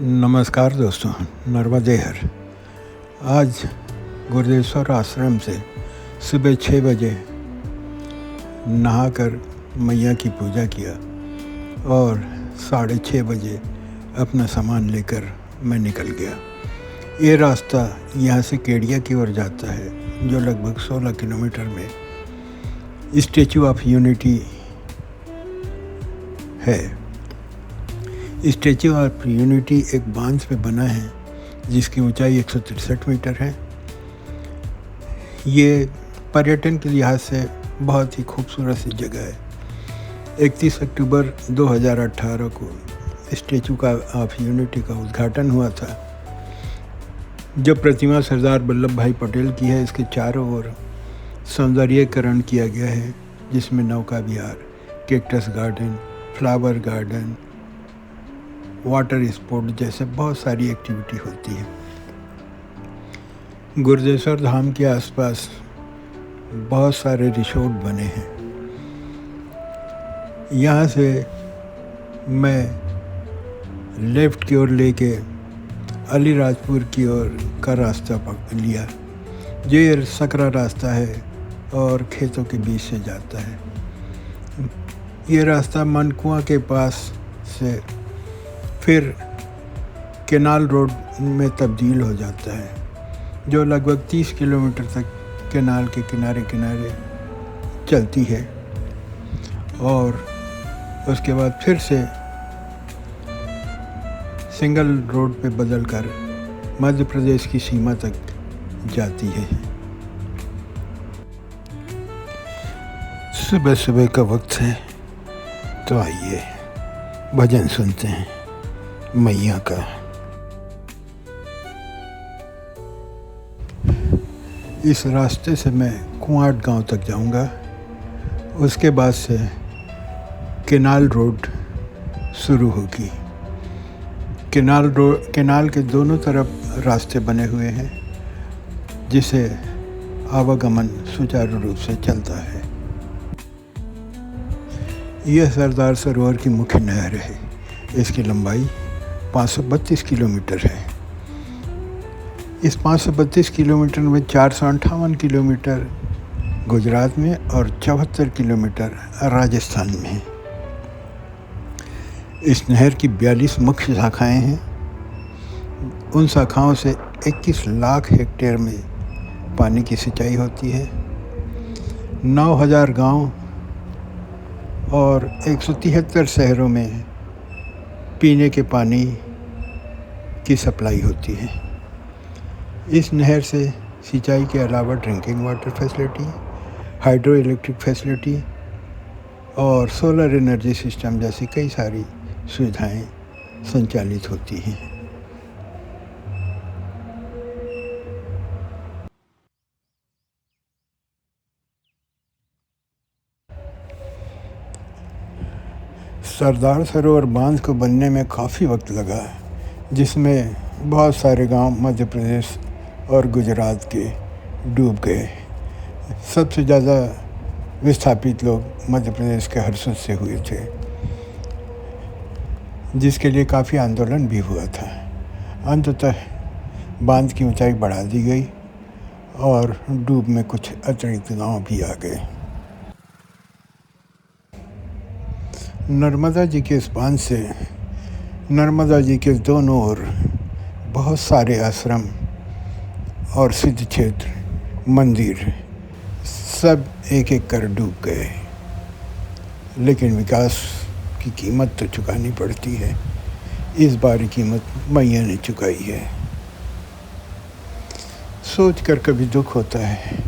नमस्कार दोस्तों, नर्मदे हर। आज गुरुदेश्वर आश्रम से सुबह 6 बजे नहाकर मैया की पूजा किया और 6:30 बजे अपना सामान लेकर मैं निकल गया। ये रास्ता यहाँ से केडिया की ओर जाता है, जो लगभग 16 किलोमीटर में स्टैचू ऑफ यूनिटी है। स्टैचू ऑफ यूनिटी एक बांस पे बना है जिसकी ऊंचाई 163 मीटर है। ये पर्यटन के लिहाज से बहुत ही खूबसूरत सी जगह है। 31 अक्टूबर 2018 को स्टैचू ऑफ यूनिटी का उद्घाटन हुआ था। जो प्रतिमा सरदार वल्लभ भाई पटेल की है, इसके चारों ओर सौंदर्यीकरण किया गया है, जिसमें नौका विहार, cactus garden, flower garden, water sport जैसे बहुत सारी एक्टिविटी होती है। गुरुदेश्वर धाम के आसपास बहुत सारे रिसोर्ट बने हैं। यहाँ से मैं लेफ़्ट की ओर लेके अलीराजपुर की ओर का रास्ता पकड़ लिया, जो ये सकरा रास्ता है और खेतों के बीच से जाता है। ये रास्ता मनकुआ के पास से फिर केनाल रोड में तब्दील हो जाता है, जो लगभग 30 किलोमीटर तक केनाल के किनारे किनारे चलती है और उसके बाद फिर से सिंगल रोड पे बदलकर मध्य प्रदेश की सीमा तक जाती है। सुबह सुबह का वक्त है, तो आइए भजन सुनते हैं मैया का। इस रास्ते से मैं कुआट गांव तक जाऊंगा। उसके बाद से केनाल रोड शुरू होगी। केनाल के दोनों तरफ रास्ते बने हुए हैं, जिसे आवागमन सुचारू रूप से चलता है। यह सरदार सरोवर की मुख्य नहर है। इसकी लंबाई 532 किलोमीटर है। इस 532 किलोमीटर में 458 किलोमीटर गुजरात में और 74 किलोमीटर राजस्थान में है। इस नहर की 42 मुख्य शाखाएं हैं। उन शाखाओं से 21 लाख हेक्टेयर में पानी की सिंचाई होती है। 9,000 गांव और 173 शहरों में पीने के पानी की सप्लाई होती है। इस नहर से सिंचाई के अलावा drinking water facility, hydro electric facility और सोलर एनर्जी सिस्टम जैसी कई सारी सुविधाएं संचालित होती हैं। सरदार सरोवर बांध को बनने में काफ़ी वक्त लगा, जिसमें बहुत सारे गांव मध्य प्रदेश और गुजरात के डूब गए। सबसे ज़्यादा विस्थापित लोग मध्य प्रदेश के हरसद से हुए थे, जिसके लिए काफ़ी आंदोलन भी हुआ था। अंततः बांध की ऊंचाई बढ़ा दी गई और डूब में कुछ अतिरिक्त गांव भी आ गए। नर्मदा जी के इस बांध से नर्मदा जी के दोनों ओर बहुत सारे आश्रम और सिद्ध क्षेत्र, मंदिर सब एक एक कर डूब गए। लेकिन विकास की कीमत तो चुकानी पड़ती है। इस बार कीमत मैया ने चुकाई है। सोच कर कभी दुख होता है,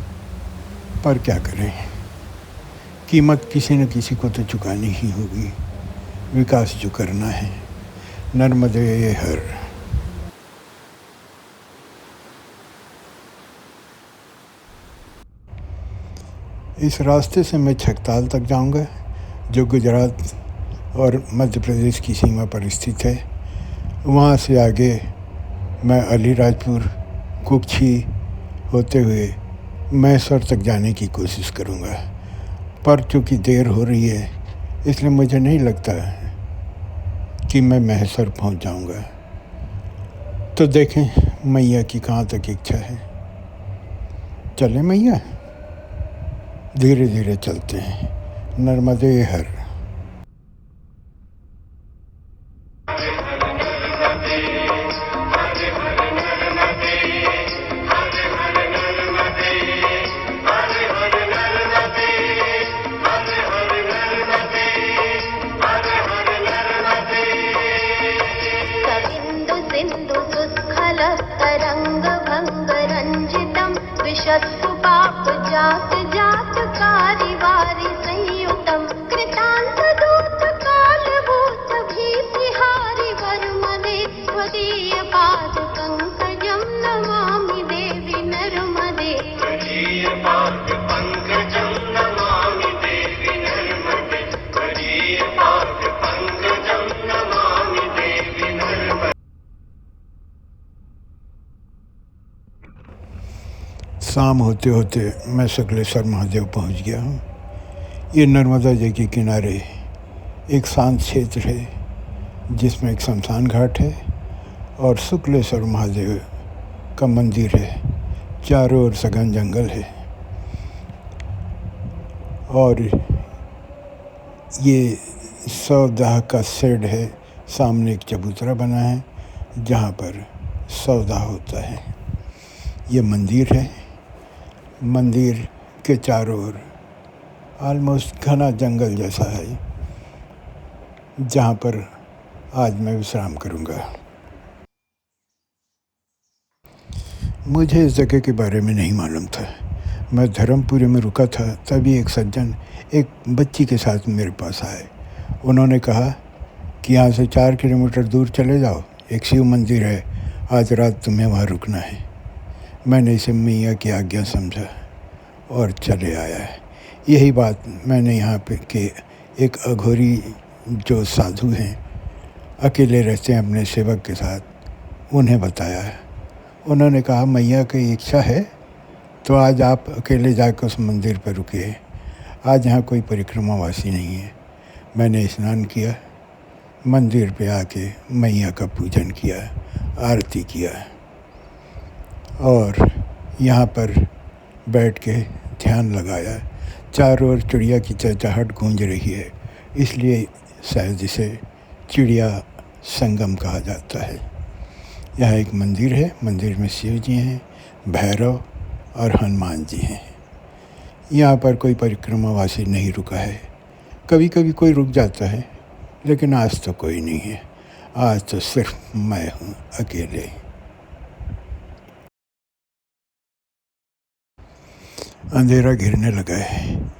पर क्या करें, कीमत किसी न किसी को तो चुकानी ही होगी। विकास जो करना है। नर्मदे हर। इस रास्ते से मैं छकताल तक जाऊंगा, जो गुजरात और मध्य प्रदेश की सीमा पर स्थित है। वहाँ से आगे मैं अलीराजपुर, कुक्षी होते हुए मैसूर तक जाने की कोशिश करूँगा। पर चूँकि देर हो रही है, इसलिए मुझे नहीं लगता कि मैं मैसूर पहुँच जाऊँगा। तो देखें मैया की कहाँ तक इच्छा है। चले मैया, धीरे धीरे चलते हैं। नर्मदे हर। विशस्तु पाप जात जात कारी वारि संयुतम कृतांत दूत काल भूत भीतिहारि वरुमने त्वदीय पाद पंकजम नमामि देवी नर्मदे। त्वदीय पाद पंकजम नमामि देवी नर्मदे। त्वदीय पाद पंकजम नमामि देवी नर्मदे। शाम होते होते मैं शुक्लेश्वर महादेव पहुंच गया हूँ। ये नर्मदा जी के किनारे एक शांत क्षेत्र है जिसमें एक शमशान घाट है और शुक्लेश्वर महादेव का मंदिर है। चारों ओर सघन जंगल है और ये 100 दाह का शेड है। सामने एक चबूतरा बना है जहाँ पर 100 दाह होता है। ये मंदिर है। मंदिर के चारों ओर ऑलमोस्ट घना जंगल जैसा है जहाँ पर आज मैं विश्राम करूँगा। मुझे इस जगह के बारे में नहीं मालूम था। मैं धर्मपुरी में रुका था, तभी एक सज्जन एक बच्ची के साथ मेरे पास आए। उन्होंने कहा कि यहाँ से 4 किलोमीटर दूर चले जाओ, एक शिव मंदिर है, आज रात तुम्हें वहाँ रुकना है। मैंने इसे मैया की आज्ञा समझा और चले आया है। यही बात मैंने यहाँ पे के एक अघोरी जो साधु हैं, अकेले रहते हैं अपने सेवक के साथ, उन्हें बताया है। उन्होंने कहा मैया की इच्छा है तो आज आप अकेले जाकर उस मंदिर पर रुकिए, आज यहाँ कोई परिक्रमावासी नहीं है। मैंने स्नान किया, मंदिर पे आके मैया का पूजन किया, आरती किया और यहाँ पर बैठ के ध्यान लगाया। चारों ओर चिड़िया की चहचहाहट गूंज रही है, इसलिए शायद इसे चिड़िया संगम कहा जाता है। यहाँ एक मंदिर है, मंदिर में शिव जी हैं, भैरव और हनुमान जी हैं। यहाँ पर कोई परिक्रमावासी नहीं रुका है। कभी कभी कोई रुक जाता है, लेकिन आज तो कोई नहीं है। आज तो सिर्फ मैं हूँ अकेले। अंधेरा घिरने लगा है।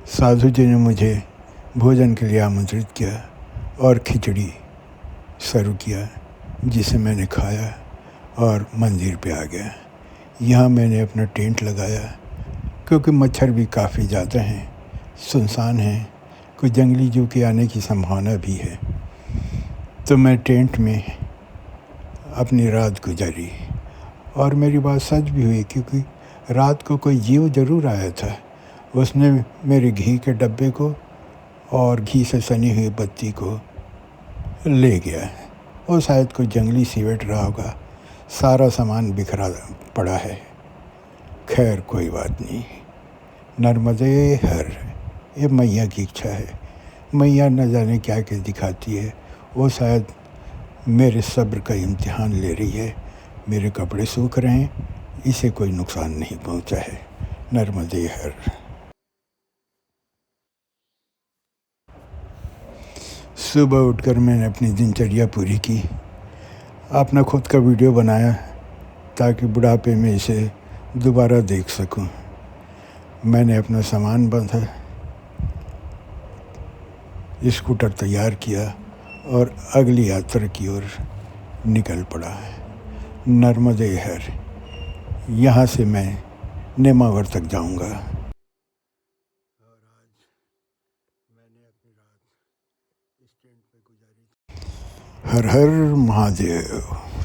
साधु जी ने मुझे भोजन के लिए आमंत्रित किया और खिचड़ी सर्व किया, जिसे मैंने खाया और मंदिर पे आ गया। यहाँ मैंने अपना टेंट लगाया क्योंकि मच्छर भी काफ़ी ज़्यादा हैं, सुनसान है, कोई जंगली जीव के आने की संभावना भी है। तो मैं टेंट में अपनी रात गुजारी और मेरी बात सच भी हुई, क्योंकि रात को कोई जीव ज़रूर आया था। उसने मेरे घी के डब्बे को और घी से सनी हुई बत्ती को ले गया। वो शायद कोई जंगली सीवेट रहा होगा, सारा सामान बिखरा पड़ा है। खैर कोई बात नहीं, नर्मदे हर। ये मैया की इच्छा है। मैया न जाने क्या क्या दिखाती है। वो शायद मेरे सब्र का इम्तिहान ले रही है। मेरे कपड़े सूख रहे हैं, इसे कोई नुकसान नहीं पहुंचा है। नर्मदे हर। सुबह उठकर मैंने अपनी दिनचर्या पूरी की, अपना खुद का वीडियो बनाया ताकि बुढ़ापे में इसे दोबारा देख सकूं। मैंने अपना सामान बांधा, स्कूटर तैयार किया और अगली यात्रा की ओर निकल पड़ा। नर्मदे हर। यहाँ से मैं नेमावर तक जाऊँगा। और आज मैंने अपनी रात इस टेंट पे गुजारी। हर हर महादेव।